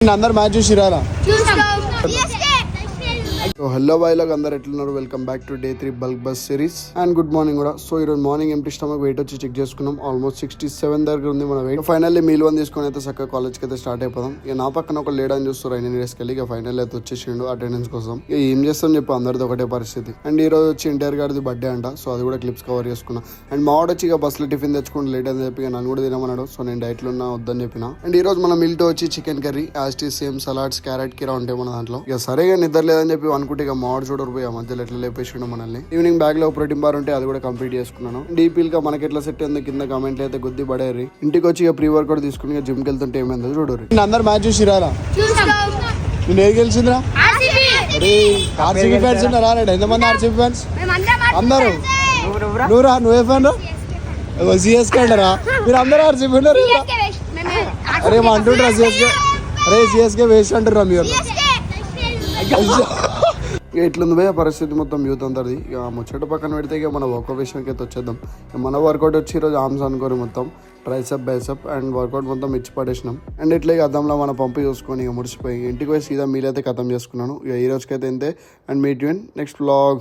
నిన్న అందరు match చూసిరారా? Hello బాయ్లకు అందరు ఎట్లున్నారు? Welcome back to day 3 bulk bus series and good morning కూడా. సో ఈరోజు మార్నింగ్ ఎంటీ స్టమక్ వెయిట్ వచ్చి చెక్ చేసుకున్నాం. ఆల్మోస్ట్ 67 దగ్గర ఉంది మన వెయిట్. ఫైనల్లీ మీల్ 1 తీసుకొని అయితే చక్కగా కాలేజ్కి అయితే స్టార్ట్ అయిపోదాం. ఇక నా పక్కన ఒక లేడని చూస్తారు ఆయన డేస్కి వెళ్ళి. ఇక ఫైనల్ అయితే వచ్చేసిండు అటెండెన్స్ కోసం. ఇక ఏం చేస్తాం చెప్పి అందరిది ఒకటే పరిస్థితి. అండ్ ఈ రోజు వచ్చి ఎన్టీఆర్ గారిది బర్త్డే అంట. సో అది కూడా క్లిప్స్ కవర్ చేసుకున్నా. అండ్ మా వాడు వచ్చి ఇక బస్సులో టిఫిన్ తెచ్చుకుంటూ లేట్ అని చెప్పి నన్ను కూడా తినమన్నాడు. సో నేను డైట్లో ఉన్నా వద్దని చెప్పిన. అండ్ ఈ రోజు మన మీల్ తో వచ్చి చికెన్ కర్రీ, యాస్టీ సేమ్ సలాడ్స్, క్యారెట్ కీరా ఉంటాయి మన దాంట్లో. ఇక సరేగా నిద్ర లేదని చెప్పి అనుకుంటే ఇక మా వాడు చూడరు పోయి ఆ మధ్యలో ఎట్లా లేపేసిండు మనల్ని. ఈవినింగ్ బ్యాగ్ లో ప్రోటీన్ బార్ ఉంటే అది కూడా కంప్లీట్ చేసుకున్నాను. డీపీల్ గా మనకి ఎట్లా సెట్ అయిందో కింద కామెంట్లు అయితే గుద్ది పడేరి. ఇంటికి వచ్చి ఇక ప్రీ వర్కౌట్ తీసుకుని జిమ్ కి వెళ్తుంటే ఏమైందో చూడరు. అందరు మ్యాచ్ చూసిరారా? నేను ఏది గెలిచిందిరా? అరే ఆర్సీబీ ఫ్యాన్స్ ఉన్నారా? ఎంతమంది ఆర్సీబీ ఫ్యాన్స్? అందరూ. నువ్వురా? నువ్వే ఫ్యాన్ రా? సిఎస్కే అంటారా? మీరు అందరూ ఆర్సీబీ ఉన్నారు. అరే మా అంటుంటారా సిఎస్కే? అరే సిఎస్కే వేస్ట్ అంటారా మీరు? ఎట్లుంది భయ పరిస్థితి మొత్తం యూత్ అందరిది. ఇక ముచ్చట పక్కన పెడితే ఇక మన వర్కౌట్ విషయానికి అయితే వచ్చేద్దాం. మన వర్కౌట్ వచ్చి ఈరోజు ఆర్మ్స్ అనుకోరు మొత్తం ట్రైసెప్ బైసెప్ అండ్ వర్కౌట్ మొత్తం ఇచ్చి పడేసినాం. అండ్ ఇట్లా అద్దంలో మన పంపు చూసుకొని ఇక ముడిచిపోయి ఇంటికి పోయి సీదా మీలైతే ఖతం చేసుకున్నాను. ఇక ఈ రోజుకైతే ఇంతే. And meet you in next vlog.